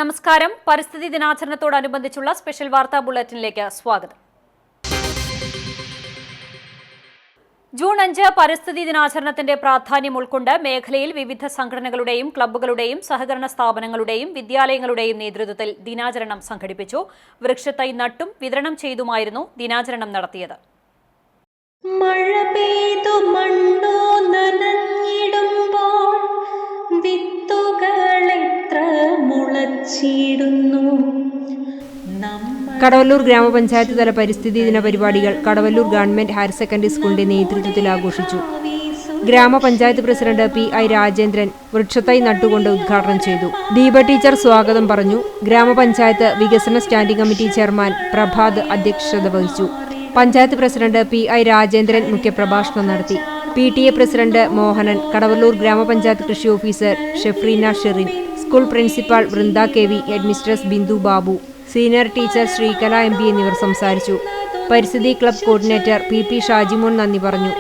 നമസ്കാരം. പരിസ്ഥിതി ദിനാചരണത്തോടനുബന്ധിച്ചുള്ള സ്പെഷ്യൽ വാർത്താ ബുള്ളറ്റിനിലേക്ക് സ്വാഗതം. ജൂൺ 5 പരിസ്ഥിതി ദിനാചരണത്തിന്റെ പ്രാധാന്യം ഉൾക്കൊണ്ട് മേഖലയിൽ വിവിധ സംഘടനകളുടെയും ക്ലബ്ബുകളുടെയും സഹകരണ സ്ഥാപനങ്ങളുടെയും വിദ്യാലയങ്ങളുടെയും നേതൃത്വത്തിൽ ദിനാചരണം സംഘടിപ്പിച്ചു. വൃക്ഷത്തൈ നട്ടും വിതരണം ചെയ്തുമായിരുന്നു ദിനാചരണം നടത്തിയത്. മഴ പെയ്തു മണ്ണു നനഞ്ഞിടുമ്പോൾ വിത്തുകളെത്ര മുളച്ചിടുന്നു. കടവല്ലൂർ ഗ്രാമപഞ്ചായത്ത് തല പരിസ്ഥിതി ദിന പരിപാടികൾ കടവല്ലൂർ ഗവൺമെന്റ് ഹയർ സെക്കൻഡറി സ്കൂളിന്റെ നേതൃത്വത്തിൽ ആഘോഷിച്ചു. ഗ്രാമപഞ്ചായത്ത് പ്രസിഡന്റ് PI രാജേന്ദ്രൻ വൃക്ഷത്തൈ നട്ടുകൊണ്ട് ഉദ്ഘാടനം ചെയ്തു. ദീപ ടീച്ചർ സ്വാഗതം പറഞ്ഞു. ഗ്രാമപഞ്ചായത്ത് വികസന സ്റ്റാൻഡിംഗ് കമ്മിറ്റി ചെയർമാൻ പ്രഭാത് അധ്യക്ഷത വഹിച്ചു. പഞ്ചായത്ത് പ്രസിഡന്റ് PI രാജേന്ദ്രൻ മുഖ്യപ്രഭാഷണം നടത്തി. PTA പ്രസിഡന്റ് മോഹനൻ, കടവല്ലൂർ ഗ്രാമപഞ്ചായത്ത് കൃഷി officer Shefreena Sherin, school principal Vrinda KV, headmistress Bindu Babu, senior teacher Sreekala MB എന്നിവർ സംസാരിച്ചു. പരിസ്ഥിതി ക്ലബ് കോർഡിനേറ്റർ PP ഷാജിമോൻ നന്ദി പറഞ്ഞു.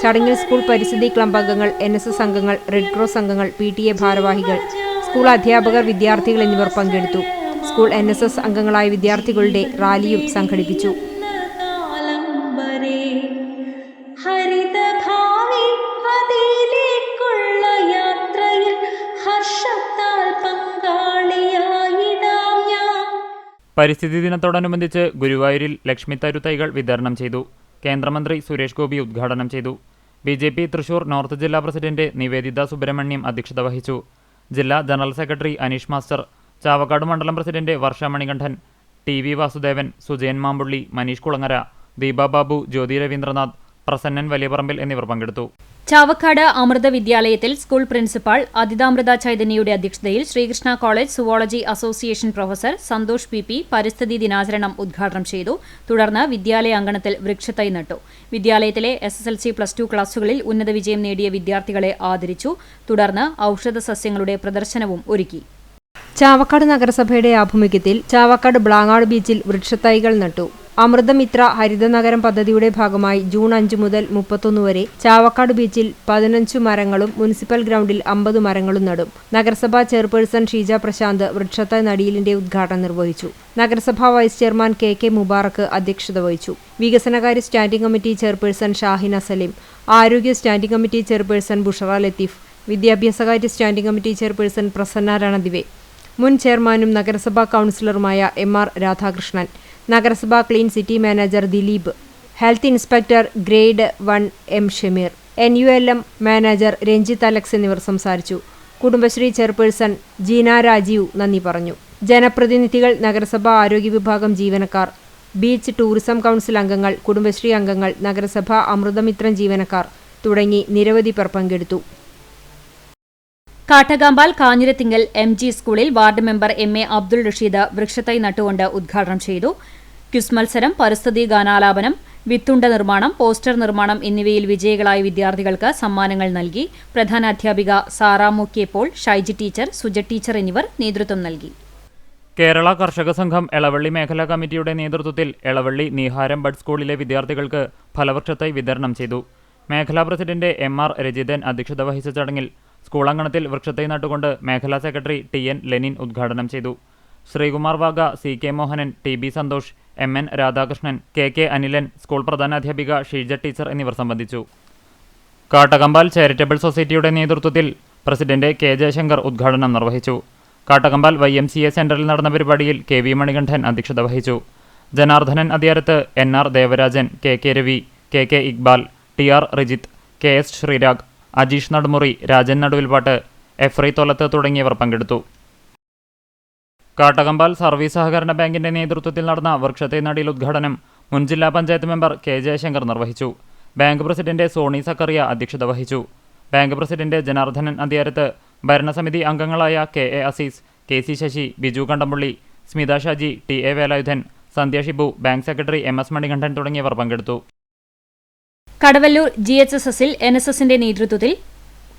ചടങ്ങിൽ സ്കൂൾ പരിസ്ഥിതി ക്ലബ് അംഗങ്ങൾ, NSS അംഗങ്ങൾ, റെഡ് ക്രോസ് അംഗങ്ങൾ, PTA ഭാരവാഹികൾ, സ്കൂൾ അധ്യാപകർ, വിദ്യാർത്ഥികൾ എന്നിവർ പങ്കെടുത്തു. സ്കൂൾ NSS അംഗങ്ങളായ വിദ്യാർത്ഥികളുടെ റാലിയും സംഘടിപ്പിച്ചു. പരിസ്ഥിതി ദിനത്തോടനുബന്ധിച്ച് ഗുരുവായൂരിൽ ലക്ഷ്മി തരുതൈകൾ വിതരണം ചെയ്തു. കേന്ദ്രമന്ത്രി സുരേഷ് ഗോപി ഉദ്ഘാടനം ചെയ്തു. BJP തൃശൂർ നോർത്ത് ജില്ലാ പ്രസിഡന്റ് നിവേദിത സുബ്രഹ്മണ്യം അധ്യക്ഷത വഹിച്ചു. ജില്ലാ general secretary Aneesh master, Chavakkad മണ്ഡലം പ്രസിഡന്റ് വർഷ മണികണ്ഠൻ, TV വാസുദേവൻ, സുജയൻ മാമ്പുള്ളി, മനീഷ് കുളങ്ങര, ദീപ ബാബു, ജ്യോതി രവീന്ദ്രനാഥ്, പ്രസന്നൻ വലിയപറമ്പിൽ എന്നിവർ പങ്കെടുത്തു. ചാവക്കാട് അമൃത വിദ്യാലയത്തിൽ സ്കൂൾ പ്രിൻസിപ്പാൾ അതിതാമൃത ചൈതന്യയുടെ അധ്യക്ഷതയിൽ Sreekrishna college zoology association professor Santhosh PP പരിസ്ഥിതി ദിനാചരണം ഉദ്ഘാടനം ചെയ്തു. തുടർന്ന് വിദ്യാലയ അങ്കണത്തിൽ വൃക്ഷത്തൈ നട്ടു. വിദ്യാലയത്തിലെ SSLC +2 ക്ലാസുകളിൽ ഉന്നത വിജയം നേടിയ വിദ്യാർത്ഥികളെ ആദരിച്ചു. തുടർന്ന് ഔഷധ സസ്യങ്ങളുടെ പ്രദർശനവും ഒരുക്കി. ചാവക്കാട് നഗരസഭയുടെ ആഭിമുഖ്യത്തിൽ ചാവക്കാട് ബ്ലാങ്ങാട് ബീച്ചിൽ വൃക്ഷത്തൈകൾ നട്ടു. അമൃതമിത്ര ഹരിതനഗരം പദ്ധതിയുടെ ഭാഗമായി ജൂൺ 5 മുതൽ 31 വരെ ചാവക്കാട് ബീച്ചിൽ 15 മരങ്ങളും മുനിസിപ്പൽ ഗ്രൗണ്ടിൽ 50 മരങ്ങളും നടും. നഗരസഭാ ചെയർപേഴ്സൺ ഷീജ പ്രശാന്ത് വൃക്ഷത്തൈ നടീലിന്റെ ഉദ്ഘാടനം നിർവഹിച്ചു. നഗരസഭാ വൈസ് ചെയർമാൻ KK മുബാറക്ക് അധ്യക്ഷത വഹിച്ചു. വികസനകാര്യ standing committee chairperson Shahina Salim, ആരോഗ്യ standing committee chairperson Bushra Latheef, വിദ്യാഭ്യാസകാര്യ standing committee chairperson Prasanna Ranadive, മുൻ ചെയർമാനും നഗരസഭാ കൗൺസിലറുമായ MR രാധാകൃഷ്ണൻ, നഗരസഭാ clean city manager Dileep, health inspector grade 1 M Shameer, NULM manager Ranjith Alex എന്നിവർ സംസാരിച്ചു. കുടുംബശ്രീ ചെയർപേഴ്സൺ ജീന രാജീവ് നന്ദി പറഞ്ഞു. ജനപ്രതിനിധികൾ, നഗരസഭാ ആരോഗ്യ വിഭാഗം ജീവനക്കാർ, ബീച്ച് ടൂറിസം കൗൺസിൽ അംഗങ്ങൾ, കുടുംബശ്രീ അംഗങ്ങൾ, നഗരസഭാ അമൃതമിത്രം ജീവനക്കാർ തുടങ്ങി നിരവധി പേർ പങ്കെടുത്തു. കാട്ടകാമ്പാൽ കാഞ്ഞിരത്തിങ്കൽ MG സ്കൂളിൽ ward member MA Abdul Rasheed വൃക്ഷത്തൈ നട്ടുകൊണ്ട് ഉദ്ഘാടനം ചെയ്തു. ക്വിസ് മത്സരം, പരിസ്ഥിതി ഗാനാലാപനം, വിത്തുണ്ട നിർമ്മാണം, പോസ്റ്റർ നിർമ്മാണം എന്നിവയിൽ വിജയികളായ വിദ്യാർത്ഥികൾക്ക് സമ്മാനങ്ങൾ നൽകി. പ്രധാനാധ്യാപിക Saramu K Paul, Shaiji teacher, Suja teacher എന്നിവർ നേതൃത്വം നൽകി. കേരള കർഷക സംഘം എളവള്ളി മേഖലാ കമ്മിറ്റിയുടെ നേതൃത്വത്തിൽ എളവള്ളി നീഹാരം ബഡ് സ്കൂളിലെ വിദ്യാർത്ഥികൾക്ക് ഫലവൃക്ഷത്തൈ വിതരണം ചെയ്തു. മേഖലാ പ്രസിഡന്റ് MR രജിതൻ അധ്യക്ഷത വഹിച്ച ചടങ്ങിൽ സ്കൂൾ അങ്കണത്തിൽ വൃക്ഷത്തൈ നട്ടുകൊണ്ട് മേഖലാ സെക്രട്ടറി TN ലെനിൻ ഉദ്ഘാടനം ചെയ്തു. Sreekumar Vaga, CK Mohanan, TB Santhosh, MN Radhakrishnan, KK Anilan, school പ്രധാനാധ്യാപിക ഷീജ ടീച്ചർ എന്നിവർ സംബന്ധിച്ചു. കാട്ടകമ്പാൽ ചാരിറ്റബിൾ സൊസൈറ്റിയുടെ നേതൃത്വത്തിൽ പ്രസിഡന്റ് K ജയശങ്കർ ഉദ്ഘാടനം നിർവഹിച്ചു. കാട്ടകമ്പാൽ YMCA സെന്ററിൽ നടന്ന പരിപാടിയിൽ KV മണികണ്ഠൻ അധ്യക്ഷത വഹിച്ചു. Janardhanan അദിയാരത്ത്, NR Devarajan, KK Ravi, KK Iqbal, TR Rijith, KS Sreerag, Ajeesh Nadumuri, Rajan നടുവിൽപാട്ട്, എഫ്രൈ തൊലത്ത് തുടങ്ങിയവർ പങ്കെടുത്തു. കാട്ടകമ്പാൽ സർവീസ് സഹകരണ ബാങ്കിന്റെ നേതൃത്വത്തിൽ നടന്ന വൃക്ഷത്തൈ നടീൽ ഉദ്ഘാടനം മുൻ ജില്ലാ പഞ്ചായത്ത് മെമ്പർ K ജയശങ്കർ നിർവഹിച്ചു. ബാങ്ക് പ്രസിഡന്റ് സോണി സക്കറിയ അധ്യക്ഷത വഹിച്ചു. ബാങ്ക് പ്രസിഡന്റ് ജനാർദ്ദനൻ അദിയാരത്ത്, ഭരണസമിതി അംഗങ്ങളായ KA Azeez, KC Sasi, Biju Kandampully, Smitha Shaji, TA Velayudhan, Sandhya Shibu, bank secretary MS Manikandan തുടങ്ങിയവർ പങ്കെടുത്തു. കടവല്ലൂർ GHSSൽ NSSന്റെ നേതൃത്വത്തിൽ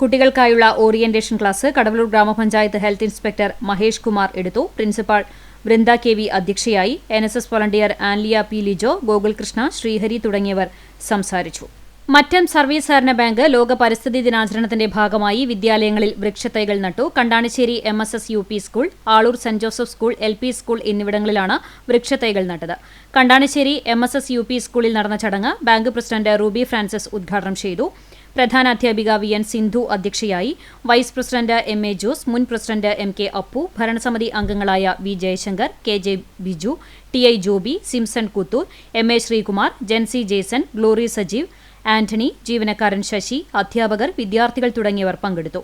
കുട്ടികൾക്കായുള്ള ഓറിയന്റേഷൻ ക്ലാസ് കടവല്ലൂർ ഗ്രാമപഞ്ചായത്ത് ഹെൽത്ത് ഇൻസ്പെക്ടർ മഹേഷ് കുമാർ എടുത്തു. പ്രിൻസിപ്പാൾ വൃന്ദ KV അധ്യക്ഷയായി. NSS volunteer Anliya P Lijo, Gokul Krishna, Sreehari തുടങ്ങിയവർ സംസാരിച്ചു. മറ്റം സർവീസ് സഹകരണ ബാങ്ക് ലോക പരിസ്ഥിതി ദിനാചരണത്തിന്റെ ഭാഗമായി വിദ്യാലയങ്ങളിൽ വൃക്ഷത്തൈകൾ നട്ടു. Kandanassery MSS UP school, Aloor Saint Joseph school, LP school എന്നിവിടങ്ങളിലാണ് വൃക്ഷത്തൈകൾ നട്ടത്. കണ്ടാണിശ്ശേരി MSS UP സ്കൂളിൽ നടന്ന ചടങ്ങ് ബാങ്ക് പ്രസിഡന്റ് റൂബി ഫ്രാൻസിസ് ഉദ്ഘാടനം ചെയ്തു. പ്രധാനാധ്യാപിക VN സിന്ധു അധ്യക്ഷയായി. വൈസ് പ്രസിഡന്റ് MA ജോസ്, മുൻ പ്രസിഡന്റ് MK അപ്പു, ഭരണസമിതി അംഗങ്ങളായ V Jayashankar, KJ Biju, TI Joby, Simson Kuthur, MA Sreekumar, Jency Jason, Glory Sajeev, Antony, ജീവനക്കാരൻ ശശി, അധ്യാപകർ, വിദ്യാർത്ഥികൾ തുടങ്ങിയവർ പങ്കെടുത്തു.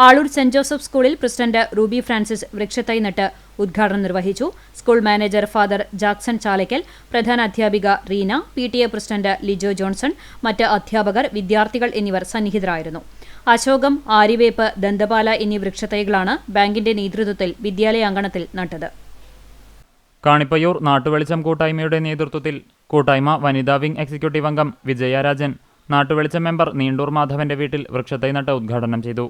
ആളൂർ സെന്റ് ജോസഫ് സ്കൂളിൽ പ്രസിഡന്റ് റൂബി ഫ്രാൻസിസ് വൃക്ഷത്തൈ നട്ട് ഉദ്ഘാടനം നിർവഹിച്ചു. School manager father Jackson Chalakkal, പ്രധാന അധ്യാപിക Reena, PTA president Lijo Johnson, മറ്റ് അധ്യാപകർ, വിദ്യാർത്ഥികൾ എന്നിവർ സന്നിഹിതരായിരുന്നു. അശോകം, ആര്യവേപ്പ്, ദന്തപാല എന്നീ വൃക്ഷത്തൈകളാണ് ബാങ്കിന്റെ നേതൃത്വത്തിൽ വിദ്യാലയാങ്കണത്തിൽ നട്ടത്. കാണിപ്പയ്യൂർ നാട്ടുവെളിച്ചം കൂട്ടായ്മയുടെ നേതൃത്വത്തിൽ കൂട്ടായ്മ വനിതാ വിംഗ് എക്സിക്യൂട്ടീവ് അംഗം വിജയരാജൻ നാട്ടുവെളിച്ചം മെമ്പർ നീണ്ടൂർ മാധവന്റെ വീട്ടിൽ വൃക്ഷത്തൈ നട്ട് ഉദ്ഘാടനം ചെയ്തു.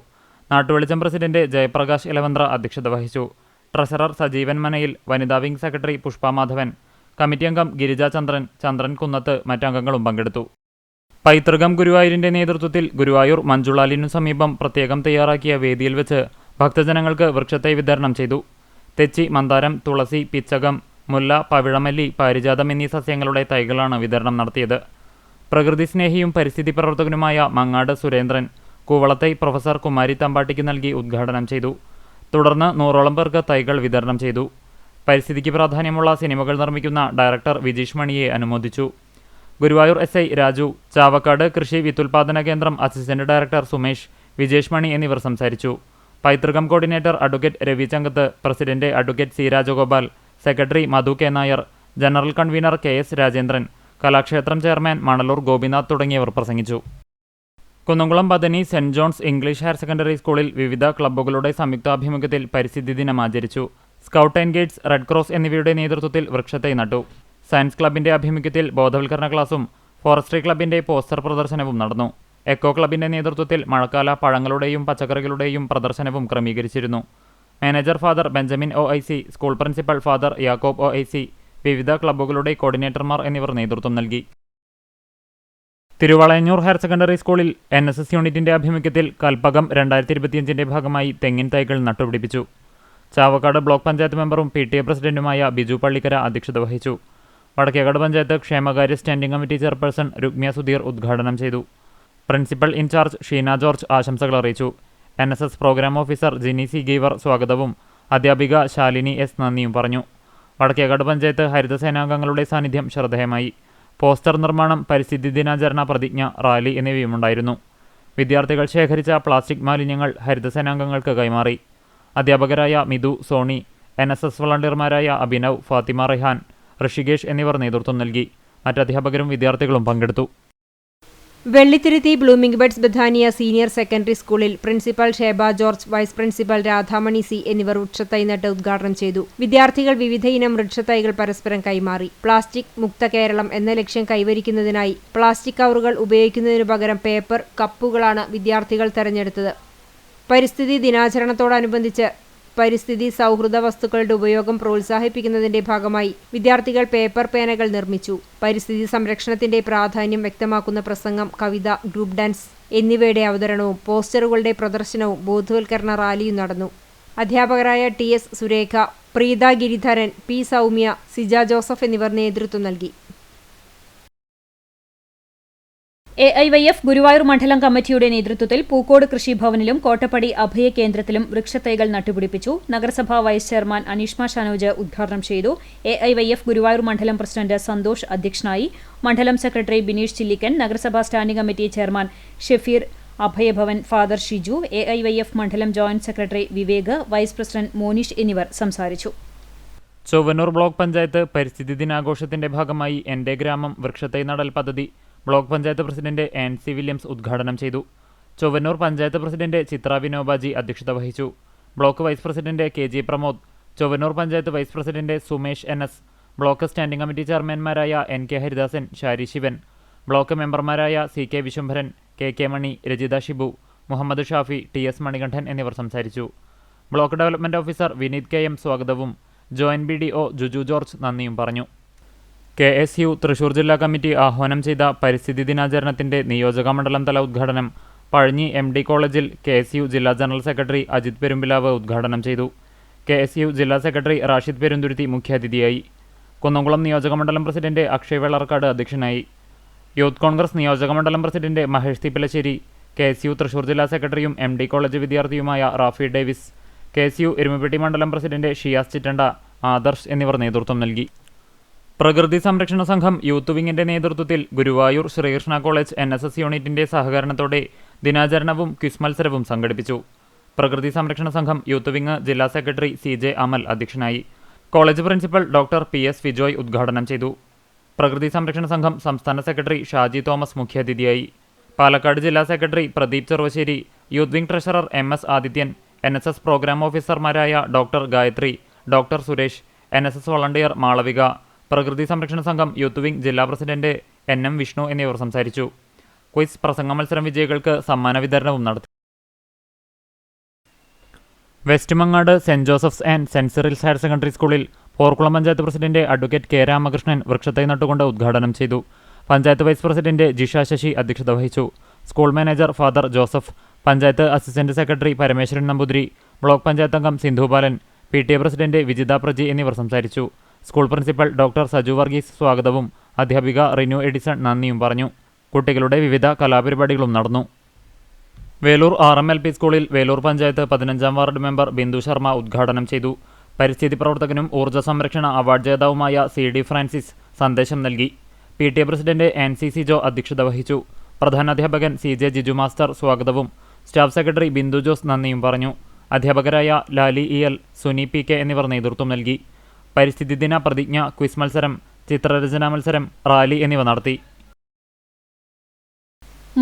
നാട്ടുവെളിച്ചം പ്രസിഡന്റ് ജയപ്രകാശ് ഇലവന്ത്ര അധ്യക്ഷത വഹിച്ചു. ട്രഷറർ സജീവൻ മനയിൽ, വനിതാ wing secretary Pushpa Madhavan, committee അംഗം ഗിരിജ ചന്ദ്രൻ, ചന്ദ്രൻ കുന്നത്ത് മറ്റംഗങ്ങളും പങ്കെടുത്തു. പൈതൃകം ഗുരുവായൂരിന്റെ നേതൃത്വത്തിൽ ഗുരുവായൂർ മഞ്ജുളാലിനു സമീപം പ്രത്യേകം തയ്യാറാക്കിയ വേദിയിൽ വെച്ച് ഭക്തജനങ്ങൾക്ക് വൃക്ഷത്തൈ വിതരണം ചെയ്തു. തെച്ചി, മന്ദാരം, തുളസി, പിച്ചകം, മുല്ല, പവിഴമല്ലി, പാരിജാതം എന്നീ സസ്യങ്ങളുടെ തൈകളാണ് വിതരണം നടത്തിയത്. പ്രകൃതി സ്നേഹിയും പരിസ്ഥിതി പ്രവർത്തകനുമായ മങ്ങാട് സുരേന്ദ്രൻ കൂവളത്തൈ പ്രൊഫസർ കുമാരി തമ്പാട്ടിക്ക് നൽകി ഉദ്ഘാടനം ചെയ്തു. തുടർന്ന് 100ഓളം പേർക്ക് തൈകൾ വിതരണം ചെയ്തു. പരിസ്ഥിതിക്ക് പ്രാധാന്യമുള്ള സിനിമകൾ നിർമ്മിക്കുന്ന ഡയറക്ടർ വിജീഷ് മണിയെ അനുമോദിച്ചു. ഗുരുവായൂർ SI രാജു, ചാവക്കാട് കൃഷി വിത്തുൽപാദന കേന്ദ്രം അസിസ്റ്റന്റ് ഡയറക്ടർ സുമേഷ്, വിജേഷ് മണി എന്നിവർ സംസാരിച്ചു. പൈതൃകം coordinator advocate Ravi Changath, president advocate C Rajagopal, secretary Madhu K Nair, general convener KS Rajendran, Kalakshetram chairman Manalur Gopinath തുടങ്ങിയവർ പ്രസംഗിച്ചു. Kunnamkulam Bethany Saint John's English higher secondary സ്കൂളിൽ വിവിധ ക്ലബ്ബുകളുടെ സംയുക്താഭിമുഖ്യത്തിൽ പരിസ്ഥിതി ദിനം ആചരിച്ചു. Scout and guides, red cross എന്നിവയുടെ നേതൃത്വത്തിൽ വൃക്ഷത്തൈ നട്ടു. സയൻസ് ക്ലബിന്റെ ആഭിമുഖ്യത്തിൽ ബോധവൽക്കരണ ക്ലാസും ഫോറസ്ട്രി ക്ലബിന്റെ പോസ്റ്റർ പ്രദർശനവും നടന്നു. എക്കോ ക്ലബിന്റെ നേതൃത്വത്തിൽ മഴക്കാല പഴങ്ങളുടെയും പച്ചക്കറികളുടെയും പ്രദർശനവും ക്രമീകരിച്ചിരുന്നു. Manager father Benjamin OIC, school principal father Yakob OIC, വിവിധ ക്ലബ്ബുകളുടെ കോർഡിനേറ്റർമാർ എന്നിവർ നേതൃത്വം നൽകി. തിരുവളയന്നൂർ ഹയർ സെക്കൻഡറി സ്കൂളിൽ NSS യൂണിറ്റിന്റെ ആഭിമുഖ്യത്തിൽ കൽപ്പകം 2025ന്റെ ഭാഗമായി തെങ്ങിൻ തൈകൾ നട്ടുപിടിപ്പിച്ചു. ചാവക്കാട് ബ്ലോക്ക് പഞ്ചായത്ത് മെമ്പറും PTA പ്രസിഡന്റുമായ ബിജു പള്ളിക്കര അധ്യക്ഷത വഹിച്ചു. വടക്കേക്കാട് പഞ്ചായത്ത് ക്ഷേമകാര്യ standing committee chairperson Rukmya Sudheer ഉദ്ഘാടനം ചെയ്തു. പ്രിൻസിപ്പൽ ഇൻചാർജ് ഷീന ജോർജ് ആശംസകൾ അറിയിച്ചു. NSS programme officer Jini C Geevar സ്വാഗതവും അധ്യാപിക ശാലിനി S നന്ദിയും പറഞ്ഞു. വടക്കേക്കാട് പഞ്ചായത്ത് ഹരിതസേനാംഗങ്ങളുടെ സാന്നിധ്യം ശ്രദ്ധേയമായി. പോസ്റ്റർ നിർമ്മാണം, പരിസ്ഥിതി ദിനാചരണ പ്രതിജ്ഞ, റാലി എന്നിവയുമുണ്ടായിരുന്നു. വിദ്യാർത്ഥികൾ ശേഖരിച്ച പ്ലാസ്റ്റിക് മാലിന്യങ്ങൾ ഹരിതസേനാംഗങ്ങൾക്ക് കൈമാറി. അധ്യാപകരായ മിതു, സോണി, NSS വളണ്ടിയർമാരായ അഭിനവ്, ഫാത്തിമ റെഹാൻ, ഋഷികേഷ് എന്നിവർ നേതൃത്വം നൽകി. മറ്റധ്യാപകരും വിദ്യാർത്ഥികളും പങ്കെടുത്തു. Vellithiruthi Blooming Buds Bethania senior secondary സ്കൂളിൽ principal Sheba George, vice principal Radhamani C എന്നിവർ വൃക്ഷത്തൈ നട്ട് ഉദ്ഘാടനം ചെയ്തു. വിദ്യാർത്ഥികൾ വിവിധയിനം വൃക്ഷത്തൈകൾ പരസ്പരം കൈമാറി. പ്ലാസ്റ്റിക് മുക്ത കേരളം എന്ന ലക്ഷ്യം കൈവരിക്കുന്നതിനായി പ്ലാസ്റ്റിക് കവറുകൾ ഉപയോഗിക്കുന്നതിനു പകരം പേപ്പർ കപ്പുകളാണ് വിദ്യാർത്ഥികൾ തെരഞ്ഞെടുത്തത്. പരിസ്ഥിതി ദിനാചരണത്തോടനുബന്ധിച്ച് പരിസ്ഥിതി സൗഹൃദ വസ്തുക്കളുടെ ഉപയോഗം പ്രോത്സാഹിപ്പിക്കുന്നതിന്റെ ഭാഗമായി വിദ്യാർത്ഥികൾ പേപ്പർ പേനകൾ നിർമ്മിച്ചു. പരിസ്ഥിതി സംരക്ഷണത്തിന്റെ പ്രാധാന്യം വ്യക്തമാക്കുന്ന പ്രസംഗം, കവിത, ഗ്രൂപ്പ് ഡാൻസ് എന്നിവയുടെ അവതരണവും പോസ്റ്ററുകളുടെ പ്രദർശനവും ബോധവൽക്കരണ റാലിയും നടന്നു. അധ്യാപകരായ TS Surekha, Preetha Giridharan, P Soumya, Sija Joseph എന്നിവർ നേതൃത്വം നൽകി. AIYF ഗുരുവായൂർ മണ്ഡലം കമ്മിറ്റിയുടെ നേതൃത്വത്തിൽ പൂക്കോട് കൃഷിഭവനിലും കോട്ടപ്പടി അഭയ കേന്ദ്രത്തിലും വൃക്ഷത്തൈകൾ നട്ടുപിടിപ്പിച്ചു. നഗരസഭാ വൈസ് ചെയർമാൻ അനീഷ്മ ഷനോജ് ഉദ്ഘാടനം ചെയ്തു. AIYF ഗുരുവായൂർ മണ്ഡലം പ്രസിഡന്റ് സന്തോഷ് അധ്യക്ഷനായി. മണ്ഡലം സെക്രട്ടറി ബിനീഷ് ചില്ലിക്കൻ, നഗരസഭാ standing committee chairman Shefeer, Abhayabhavan father Shiju, AIYF മണ്ഡലം joint secretary Vivek, vice president Monish എന്നിവർ സംസാരിച്ചു. ചൊവ്വന്നൂർ ബ്ലോക്ക് പഞ്ചായത്ത് പരിസ്ഥിതി ദിനാഘോഷത്തിന്റെ ഭാഗമായി എന്റെ ഗ്രാമം വൃക്ഷത്തൈ നടൽ പദ്ധതി block panchayat president ANC Williams ഉദ്ഘാടനം ചെയ്തു. ചൊവ്വന്നൂർ പഞ്ചായത്ത് പ്രസിഡന്റ് ചിത്ര വിനോബാജി അധ്യക്ഷത വഹിച്ചു. Block vice president KG Pramod, Chowannur panchayat vice president Sumesh NS, block standing committee ചെയർമാൻമാരായ NK ഹരിദാസൻ, ഷാരി ശിവൻ, ബ്ലോക്ക് മെമ്പർമാരായ CK Vishwambharan, KK Mani, Rajitha Shibu, Muhammad Shafi, TS Manikandan എന്നിവർ സംസാരിച്ചു. Block development officer Vineeth KM സ്വാഗതവും ജോയിന്റ് BDO ജുജു ജോർജ് നന്ദിയും പറഞ്ഞു. KSU തൃശൂർ ജില്ലാ കമ്മിറ്റി ആഹ്വാനം ചെയ്ത പരിസ്ഥിതി ദിനാചരണത്തിന്റെ നിയോജകമണ്ഡലം തല ഉദ്ഘാടനം പഴഞ്ഞി MD കോളേജിൽ KSU ജില്ലാ ജനറൽ സെക്രട്ടറി അജിത് പെരുമ്പിലാവ് ഉദ്ഘാടനം ചെയ്തു. KSU ജില്ലാ സെക്രട്ടറി റാഷിദ് പെരുന്തുരുത്തി മുഖ്യാതിഥിയായി. കുന്നംകുളം നിയോജകമണ്ഡലം പ്രസിഡന്റ് അക്ഷയ് വെള്ളർക്കാട് അധ്യക്ഷനായി. യൂത്ത് കോൺഗ്രസ് നിയോജകമണ്ഡലം പ്രസിഡന്റ് മഹേഷ് തിപ്പലശ്ശേരി, KSU തൃശൂർ ജില്ലാ സെക്രട്ടറിയും MD കോളേജ് വിദ്യാർത്ഥിയുമായ റാഫി ഡേവിസ്, KSU എരുമപ്പെട്ടി മണ്ഡലം പ്രസിഡന്റ് ഷിയാസ് ചിറ്റണ്ട, ആദർശ് എന്നിവർ നേതൃത്വം നൽകി. പ്രകൃതി സംരക്ഷണ സംഘം യൂത്ത് വിങ്ങിന്റെ നേതൃത്വത്തിൽ ഗുരുവായൂർ ശ്രീകൃഷ്ണ കോളേജ് NSS യൂണിറ്റിന്റെ സഹകരണത്തോടെ ദിനാചരണവും ക്വിസ് മത്സരവും സംഘടിപ്പിച്ചു. പ്രകൃതി സംരക്ഷണ സംഘം യൂത്ത് വിങ് ജില്ലാ സെക്രട്ടറി CJ അമൽ അധ്യക്ഷനായി. കോളേജ് പ്രിൻസിപ്പൽ ഡോക്ടർ PS ഫിജോയ് ഉദ്ഘാടനം ചെയ്തു. പ്രകൃതി സംരക്ഷണ സംഘം സംസ്ഥാന സെക്രട്ടറി ഷാജി തോമസ് മുഖ്യാതിഥിയായി. പാലക്കാട് ജില്ലാ secretary Pradeep Cheruvassery, youth wing treasurer MS Adithyan, NSS programme ഓഫീസർമാരായ doctor Gayathri, doctor Suresh, NSS volunteer Malavika, പ്രകൃതി സംരക്ഷണ സംഘം യൂത്ത് വിങ് ജില്ലാ പ്രസിഡന്റ് NM വിഷ്ണു എന്നിവർ സംസാരിച്ചു. ക്വിസ് പ്രസംഗ മത്സരം വിജയികൾക്ക് സമ്മാന വിതരണവും നടത്തി. West Mangad Saint Joseph's and Saint Cyril's higher secondary സ്കൂളിൽ Porkulam panchayat president advocate K Ramakrishnan വൃക്ഷത്തൈ നട്ടുകൊണ്ട് ഉദ്ഘാടനം ചെയ്തു. പഞ്ചായത്ത് വൈസ് പ്രസിഡന്റ് ജിഷ ശശി അധ്യക്ഷത വഹിച്ചു. School manager father Joseph, panchayat assistant secretary Parameswaran Namboothiri, block panchayat അംഗം സിന്ധു ബാലൻ, PTA പ്രസിഡന്റ് വിജിത പ്രജി എന്നിവർ സംസാരിച്ചു. School principal doctor Saju Varghese സ്വാഗതവും അധ്യാപിക റിനു എഡിസൺ നന്ദിയും പറഞ്ഞു. കുട്ടികളുടെ വിവിധ കലാപരിപാടികളും നടന്നു. വേലൂർ RMLP സ്കൂളിൽ വേലൂർ പഞ്ചായത്ത് 15-ാം വാർഡ് മെമ്പർ ബിന്ദു ശർമ്മ ഉദ്ഘാടനം ചെയ്തു. പരിസ്ഥിതി പ്രവർത്തകനും ഊർജ്ജ സംരക്ഷണ അവാർഡ് ജേതാവുമായ CD ഫ്രാൻസിസ് സന്ദേശം നൽകി. PTA പ്രസിഡന്റ് NCC ജോ അധ്യക്ഷത വഹിച്ചു. പ്രധാനാധ്യാപകൻ CJ ജിജു മാസ്റ്റർ സ്വാഗതവും സ്റ്റാഫ് സെക്രട്ടറി ബിന്ദു ജോസ് നന്ദിയും പറഞ്ഞു. അധ്യാപകരായ ലാലി EL, സുനി PK എന്നിവർ നേതൃത്വം നൽകി. പരിസ്ഥിതി ദിന പ്രതിജ്ഞ, ക്വിസ് മത്സരം, ചിത്രരചനാ മത്സരം, റാലി എന്നിവ നടത്തി.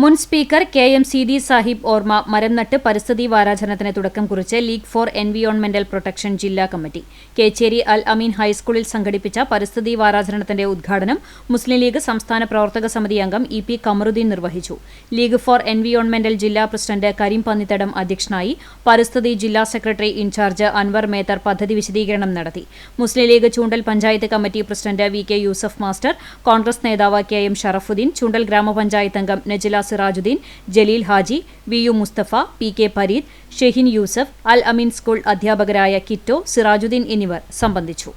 മുൻ സ്പീക്കർ KMCD സാഹിബ് ഓർമ്മ മരം നട്ട് പരിസ്ഥിതി വാരാചരണത്തിന് തുടക്കം കുറിച്ച് ലീഗ് ഫോർ എൻവിയോൺമെന്റൽ പ്രൊട്ടക്ഷൻ ജില്ലാ കമ്മിറ്റി കേച്ചേരി അൽ അമീൻ ഹൈസ്കൂളിൽ സംഘടിപ്പിച്ച പരിസ്ഥിതി വാരാചരണത്തിന്റെ ഉദ്ഘാടനം മുസ്ലിം ലീഗ് സംസ്ഥാന പ്രവർത്തക സമിതി അംഗം EP കമറുദ്ദീൻ നിർവഹിച്ചു. ലീഗ് ഫോർ എൻവിയോൺമെന്റൽ ജില്ലാ പ്രസിഡന്റ് കരീം പന്നിത്തടം അധ്യക്ഷനായി. പരിസ്ഥിതി ജില്ലാ സെക്രട്ടറി ഇൻചാർജ് അൻവർ മേത്തർ പദ്ധതി വിശദീകരണം നടത്തി. Muslim League Choondal panchayat committee president VK Yusuf master, Congress നേതാവ് KM ഷറഫുദ്ദീൻ, ചൂണ്ടൽ ഗ്രാമപഞ്ചായത്ത് അംഗം Najila Sirajuddin, Jaleel Haji, VU Musthafa, PK Pareed, Shehin Yusuf, Al Ameen school അധ്യാപകരായ കിറ്റോ, സിറാജുദ്ദീൻ എന്നിവർ സംബന്ധിച്ചു.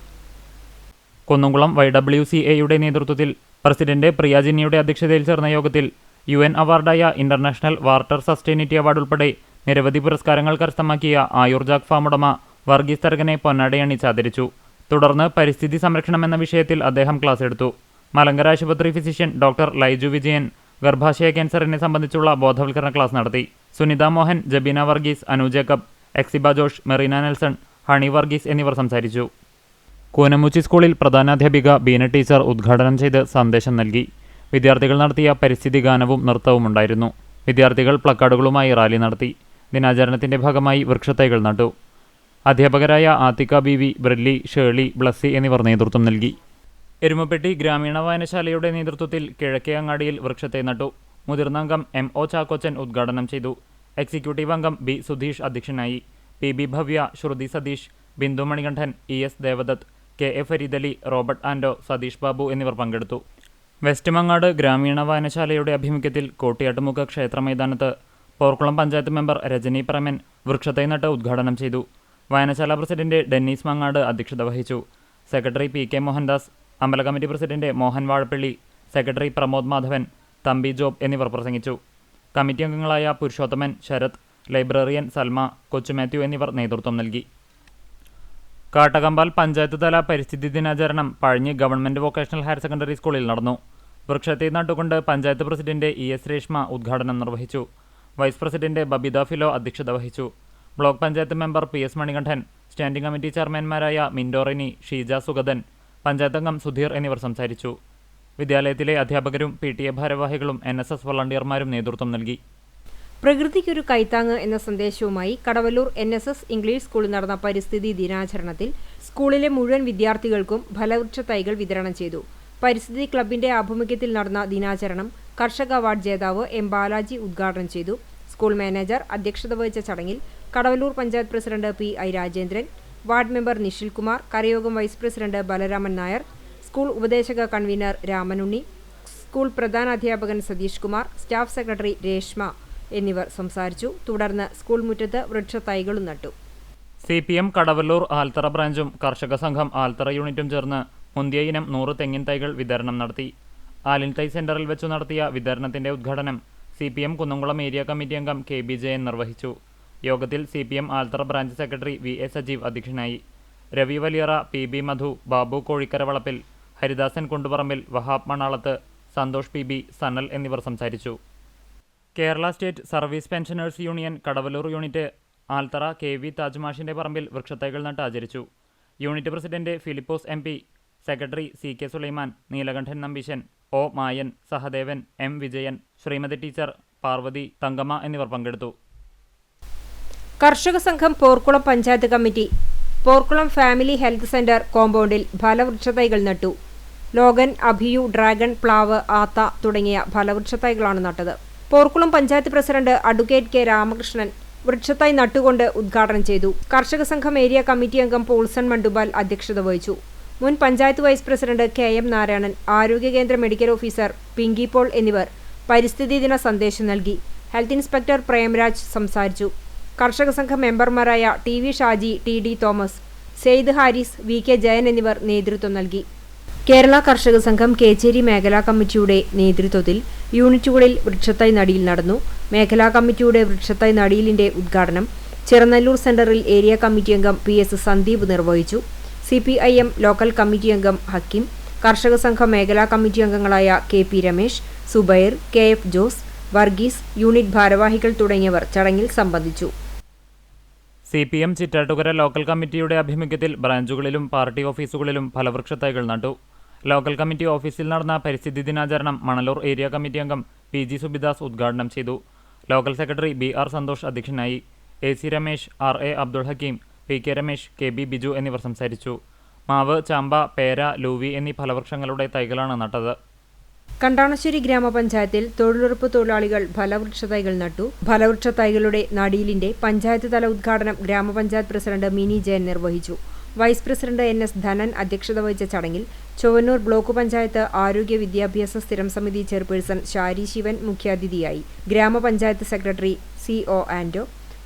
കുന്നംകുളം YWCAയുടെ നേതൃത്വത്തിൽ പ്രസിഡന്റ് പ്രിയ ജിന്നിയുടെ അധ്യക്ഷതയിൽ ചേർന്ന യോഗത്തിൽ UN അവാർഡായ ഇന്റർനാഷണൽ വാട്ടർ സസ്റ്റൈനിറ്റി അവാർഡ് ഉൾപ്പെടെ നിരവധി പുരസ്കാരങ്ങൾ കരസ്ഥമാക്കിയ ആയുർജാഗ് ഫാം ഉടമ വർഗീസ് തരകനെ പൊന്നാടയണിച്ച് ആദരിച്ചു. തുടർന്ന് പരിസ്ഥിതി സംരക്ഷണം എന്ന വിഷയത്തിൽ അദ്ദേഹം ക്ലാസ് എടുത്തു. മലങ്കര ആശുപത്രി ഫിസിഷ്യൻ ഡോക്ടർ ലൈജു വിജയൻ ഗർഭാശയ ക്യാൻസറിനെ സംബന്ധിച്ചുള്ള ബോധവൽക്കരണ ക്ലാസ് നടത്തി. സുനിത മോഹൻ, ജബീന വർഗീസ്, അനു ജേക്കബ്, എക്സിബ Josh, Merina Nelson, Honey Varghese എന്നിവർ സംസാരിച്ചു. കൂനമുച്ചി സ്കൂളിൽ പ്രധാനാധ്യാപിക ബീന ടീച്ചർ ഉദ്ഘാടനം ചെയ്ത് സന്ദേശം നൽകി. വിദ്യാർത്ഥികൾ നടത്തിയ പരിസ്ഥിതി ഗാനവും നൃത്തവും ഉണ്ടായിരുന്നു. വിദ്യാർത്ഥികൾ പ്ലക്കാർഡുകളുമായി റാലി നടത്തി. ദിനാചരണത്തിന്റെ ഭാഗമായി വൃക്ഷത്തൈകൾ നട്ടു. അധ്യാപകരായ ആത്തിക ബീവി, ബ്രില്ലി, ഷേർലി, ബ്ലസ്സി എന്നിവർ നേതൃത്വം നൽകി. എരുമപ്പെട്ടി ഗ്രാമീണ വായനശാലയുടെ നേതൃത്വത്തിൽ കിഴക്കേ അങ്ങാടിയിൽ വൃക്ഷത്തൈ നട്ടു. മുതിർന്ന അംഗം MO ചാക്കോച്ചൻ ഉദ്ഘാടനം ചെയ്തു. എക്സിക്യൂട്ടീവ് അംഗം B സുധീഷ് അധ്യക്ഷനായി. PB Bhavya, Shruthi Satheesh, Bindu Manikandan, ES Devadath, KA Fareed Ali, Robert Ando, Satheesh Babu എന്നിവർ പങ്കെടുത്തു. വെസ്റ്റ് മങ്ങാട് ഗ്രാമീണ വായനശാലയുടെ ആഭിമുഖ്യത്തിൽ കോട്ടിയാട്ടുമുക്ക് ക്ഷേത്ര മൈതാനത്ത് പോർക്കുളം പഞ്ചായത്ത് മെമ്പർ രജനി പ്രമൻ വൃക്ഷത്തൈ നട്ട് ഉദ്ഘാടനം ചെയ്തു. വായനശാല പ്രസിഡന്റ് ഡെന്നീസ് മങ്ങാട് അധ്യക്ഷത വഹിച്ചു. സെക്രട്ടറി PK മോഹൻദാസ്, അമ്പല committee president Mohan Vazhappally, secretary Pramod Madhavan, Thampi Job എന്നിവർ പ്രസംഗിച്ചു. കമ്മിറ്റി അംഗങ്ങളായ പുരുഷോത്തമൻ, ശരത്, ലൈബ്രറിയൻ സൽമ, കൊച്ചു മാത്യു എന്നിവർ നേതൃത്വം നൽകി. കാട്ടകമ്പാൽ പഞ്ചായത്ത് തല പരിസ്ഥിതി ദിനാചരണം Pazhanji government vocational higher secondary സ്കൂളിൽ നടന്നു. വൃക്ഷത്തൈ നട്ടുകൊണ്ട് പഞ്ചായത്ത് പ്രസിഡന്റ് ES രേഷ്മ ഉദ്ഘാടനം നിർവഹിച്ചു. വൈസ് പ്രസിഡന്റ് ബബിത ഫിലോ അധ്യക്ഷത വഹിച്ചു. Block panchayat member PS Manikandan, standing committee ചെയർമാൻമാരായ മിൻഡോറിനി, ഷീജ സുഗതൻ, പഞ്ചായത്ത് അംഗം സുധീർ എന്നിവർ സംസാരിച്ചു. വിദ്യാലയത്തിലെ അധ്യാപകരും PTA ഭാരവാഹികളും NSS വോളണ്ടിയർമാരും നേതൃത്വം നൽകി. പ്രകൃതിക്കൊരു കൈത്താങ്ങ് എന്ന സന്ദേശവുമായി കടവല്ലൂർ NSS ഇംഗ്ലീഷ് സ്കൂളിൽ നടന്ന പരിസ്ഥിതി ദിനാചരണത്തിൽ സ്കൂളിലെ മുഴുവൻ വിദ്യാർത്ഥികൾക്കും ഫലവൃക്ഷ തൈകൾ വിതരണം ചെയ്തു. പരിസ്ഥിതി ക്ലബിന്റെ ആഭിമുഖ്യത്തിൽ നടന്ന ദിനാചരണം കർഷക അവാർഡ് ജേതാവ് M ബാലാജി ഉദ്ഘാടനം ചെയ്തു. സ്കൂൾ മാനേജർ അധ്യക്ഷത വഹിച്ച ചടങ്ങിൽ Kadavallur panchayat president PI Rajendran, ward member Nishil Kumar, കരയോഗം vice president Balaraman Nair, school ഉപദേശക കൺവീനർ രാമനുണ്ണി, സ്കൂൾ പ്രധാനാധ്യാപകൻ സതീഷ് കുമാർ, സ്റ്റാഫ് സെക്രട്ടറി രേഷ്മ എന്നിവർ സംസാരിച്ചു. തുടർന്ന് സ്കൂൾ മുറ്റത്ത് വൃക്ഷത്തൈകളും നട്ടു. CPM കടവല്ലൂർ ആൽത്തറ ബ്രാഞ്ചും കർഷക സംഘം ആൽത്തറ യൂണിറ്റും ചേർന്ന് മുന്തിയ ഇനം 100 തെങ്ങിൻ തൈകൾ വിതരണം നടത്തി. ആലിൻ തൈ സെന്ററിൽ വെച്ചു നടത്തിയ വിതരണത്തിന്റെ ഉദ്ഘാടനം CPM കുന്നംകുളം ഏരിയ കമ്മിറ്റി അംഗം KB ജയൻ നിർവഹിച്ചു. യോഗത്തിൽ CPM ആൽത്തറ ബ്രാഞ്ച് സെക്രട്ടറി VA സജീവ് അധ്യക്ഷനായി. രവി വലിയറ, PB മധു, ബാബു കോഴിക്കരവളപ്പിൽ, ഹരിദാസൻ കുണ്ടുപറമ്പിൽ, വഹാബ് മണാളത്ത്, സന്തോഷ് PB, സനൽ എന്നിവർ സംസാരിച്ചു. Kerala state service pensioners union Kadavallur unit Althara KV താജ്മാഷിന്റെ പറമ്പിൽ വൃക്ഷത്തൈകൾ നട്ട് ആചരിച്ചു. Unit president Philipose MP, secretary CK Sulaiman, Neelakandan Nambeesan, O Mayan, Sahadevan, M Vijayan, Sreemathi teacher, Parvathi, Thankamma എന്നിവർ പങ്കെടുത്തു. കർഷക സംഘം Porkulam panchayat committee Porkulam family health centre കോമ്പൗണ്ടിൽ ഫലവൃക്ഷത്തൈകൾ നട്ടു. ലോഗൻ, അഭിയു, ഡ്രാഗൺ, പ്ലാവ്, ആത്ത തുടങ്ങിയ ഫലവൃക്ഷത്തൈകളാണ് നട്ടത്. Porkulam panchayat president advocate K Ramakrishnan വൃക്ഷത്തൈ നട്ടുകൊണ്ട് ഉദ്ഘാടനം ചെയ്തു. കർഷക സംഘം ഏരിയ കമ്മിറ്റി അംഗം പോൾസൺ മണ്ടുബാൽ അധ്യക്ഷത വഹിച്ചു. മുൻ panchayat vice president KM Narayanan, ആരോഗ്യകേന്ദ്ര മെഡിക്കൽ ഓഫീസർ പിങ്കി പോൾ എന്നിവർ പരിസ്ഥിതി ദിന സന്ദേശം നൽകി. ഹെൽത്ത് ഇൻസ്പെക്ടർ പ്രേംരാജ് സംസാരിച്ചു. കർഷക സംഘം മെമ്പർമാരായ TV Shaji, TD Thomas, Syed Haris, VK Jayan എന്നിവർ നേതൃത്വം നൽകി. കേരള കർഷക സംഘം കേച്ചേരി മേഖലാ കമ്മിറ്റിയുടെ നേതൃത്വത്തിൽ യൂണിറ്റുകളിൽ വൃക്ഷത്തൈ നടീൽ നടന്നു. മേഖലാ കമ്മിറ്റിയുടെ വൃക്ഷത്തൈ നടീലിന്റെ ഉദ്ഘാടനം ചെറുനല്ലൂർ സെന്ററിൽ ഏരിയ കമ്മിറ്റി അംഗം PS സന്ദീപ് നിർവഹിച്ചു. CPIM ലോക്കൽ കമ്മിറ്റി അംഗം ഹക്കീം, കർഷക സംഘം മേഖലാ കമ്മിറ്റി അംഗങ്ങളായ KP Ramesh, Zubair, KF Jose, Varghese, unit ഭാരവാഹികൾ തുടങ്ങിയവർ ചടങ്ങിൽ സംബന്ധിച്ചു. CPM ചിറ്റാട്ടുകര ലോക്കൽ കമ്മിറ്റിയുടെ ആഭിമുഖ്യത്തിൽ ബ്രാഞ്ചുകളിലും പാർട്ടി ഓഫീസുകളിലും ഫലവൃക്ഷത്തൈകൾ നട്ടു. ലോക്കൽ കമ്മിറ്റി ഓഫീസിൽ നടന്ന പരിസ്ഥിതി ദിനാചരണം മണലൂർ ഏരിയ കമ്മിറ്റി അംഗം PG സുബിദാസ് ഉദ്ഘാടനം ചെയ്തു. ലോക്കൽ സെക്രട്ടറി BR സന്തോഷ് അധ്യക്ഷനായി. AC Ramesh, RA Abdul Hakeem, PK Ramesh, KB Biju എന്നിവർ സംസാരിച്ചു. മാവ്, ചാമ്പ, പേര, ലൂവി എന്നീ ഫലവൃക്ഷങ്ങളുടെ തൈകളാണ് നട്ടത്. കണ്ടാണശ്ശേരി ഗ്രാമപഞ്ചായത്തിൽ തൊഴിലുറപ്പ് തൊഴിലാളികൾ ഫലവൃക്ഷത്തൈകൾ നട്ടു. ഫലവൃക്ഷത്തൈകളുടെ നടീലിന്റെ പഞ്ചായത്ത് തല ഉദ്ഘാടനം ഗ്രാമപഞ്ചായത്ത് പ്രസിഡന്റ് മിനി ജയൻ നിർവഹിച്ചു. വൈസ് പ്രസിഡന്റ് NS ധനൻ അധ്യക്ഷത വഹിച്ച ചടങ്ങിൽ ചൊവ്വന്നൂർ ബ്ലോക്ക് പഞ്ചായത്ത് ആരോഗ്യ വിദ്യാഭ്യാസ സ്ഥിരം സമിതി ചെയർപേഴ്സൺ ഷാരി ശിവൻ മുഖ്യാതിഥിയായി. ഗ്രാമപഞ്ചായത്ത് സെക്രട്ടറി CO ആന്റോ,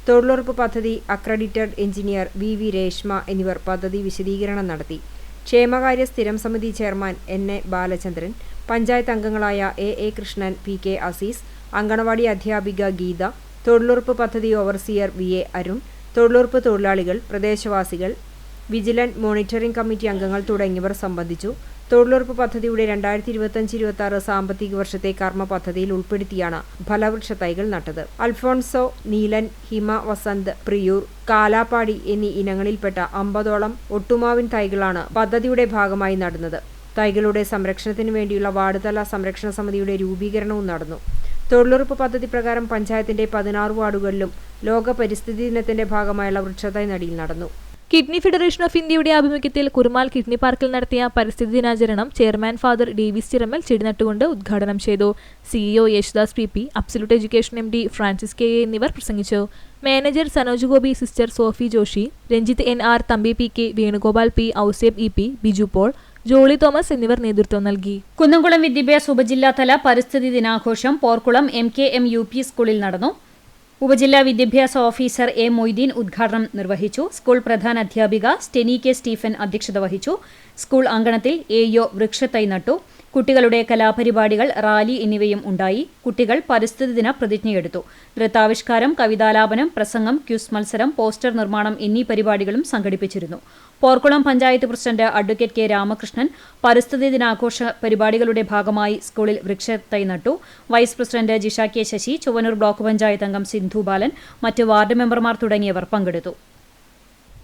തൊഴിലുറപ്പ് പദ്ധതി അക്രഡിറ്റഡ് എഞ്ചിനീയർ VV രേഷ്മ എന്നിവർ പദ്ധതി വിശദീകരണം നടത്തി. ക്ഷേമകാര്യ സ്ഥിരം സമിതി ചെയർമാൻ NA ബാലചന്ദ്രൻ, പഞ്ചായത്ത് അംഗങ്ങളായ AA കൃഷ്ണൻ, PK അസീസ്, അങ്കണവാടി അധ്യാപിക ഗീത, തൊഴിലുറപ്പ് പദ്ധതി ഓവർസിയർ VA അരുൺ, തൊഴിലുറപ്പ് തൊഴിലാളികൾ, പ്രദേശവാസികൾ, വിജിലൻസ് മോണിറ്ററിംഗ് കമ്മിറ്റി അംഗങ്ങൾ തുടങ്ങിയവർ സംബന്ധിച്ചു. തൊഴിലുറപ്പ് പദ്ധതിയുടെ 2025-26 സാമ്പത്തിക വർഷത്തെ കർമ്മ പദ്ധതിയിൽ ഉൾപ്പെടുത്തിയാണ് ഫലവൃക്ഷത്തൈകൾ നട്ടത്. അൽഫോൺസോ, നീലൻ, ഹിമ, വസന്ത്, പ്രിയൂർ, കാലാപ്പാടി എന്നീ ഇനങ്ങളിൽപ്പെട്ട 50ഓളം ഒട്ടുമാവിൻ തൈകളാണ് പദ്ധതിയുടെ ഭാഗമായി നടുന്നത്. തൈകളുടെ സംരക്ഷണത്തിനു വേണ്ടിയുള്ള വാർഡ് തല സംരക്ഷണ സമിതിയുടെ രൂപീകരണവും നടന്നു. തൊഴിലുറപ്പ് പദ്ധതി പ്രകാരം പഞ്ചായത്തിന്റെ 16 വാർഡുകളിലും ലോക പരിസ്ഥിതി ദിനത്തിന്റെ ഭാഗമായുള്ള വൃക്ഷത്തൈ നടീൽ നടന്നു. കിഡ്നി ഫെഡറേഷൻ ഓഫ് ഇന്ത്യയുടെ ആഭിമുഖ്യത്തിൽ കുറുമാൽ കിഡ്നി പാർക്കിൽ നടത്തിയ പരിസ്ഥിതി ദിനാചരണം ചെയർമാൻ ഫാദർ ഡേവിസ് ചിറമ്മൽ ചെടി നട്ടുകൊണ്ട് ഉദ്ഘാടനം ചെയ്തു. CEO Yesudas PP, absolute education MD Francis KA എന്നിവർ പ്രസംഗിച്ചു. Manager Sanoj Gopi, sister Sophy Joshy, Ranjith NR, Thampi PK, Venugopal P, Ouseb EP, Biju Paul, Jolly Thomas എന്നിവർ നേതൃത്വം നൽകി. കുന്നംകുളം വിദ്യാഭ്യാസ ഉപജില്ലാതല പരിസ്ഥിതി ദിനാഘോഷം പോർക്കുളം MKM UP സ്കൂളിൽ നടന്നു. ഉപജില്ലാ വിദ്യാഭ്യാസ ഓഫീസർ A മൊയ്തീൻ ഉദ്ഘാടനം നിർവഹിച്ചു. സ്കൂൾ പ്രധാനാധ്യാപിക സ്റ്റെനി K സ്റ്റീഫൻ അധ്യക്ഷത വഹിച്ചു. സ്കൂൾ അങ്കണത്തിൽ AO വൃക്ഷത്തൈ നട്ടു. കുട്ടികളുടെ കലാപരിപാടികൾ, റാലി എന്നിവയും ഉണ്ടായി. കുട്ടികൾ പരിസ്ഥിതി ദിന പ്രതിജ്ഞയെടുത്തു. നൃത്താവിഷ്കാരം, കവിതാലാപനം, പ്രസംഗം, ക്യൂസ് മത്സരം, പോസ്റ്റർ നിർമ്മാണം എന്നീ പരിപാടികളും സംഘടിപ്പിച്ചിരുന്നു. Porkulam panchayat president advocate K Ramakrishnan പരിസ്ഥിതി ദിനാഘോഷ പരിപാടികളുടെ ഭാഗമായി സ്കൂളിൽ വൃക്ഷത്തൈ നട്ടു. Vice president Jisha K Sasi, Chowannur block panchayat അംഗം സിന്ധു ബാലൻ, മറ്റ് വാർഡ് മെമ്പർമാർ തുടങ്ങിയവർ പങ്കെടുത്തു.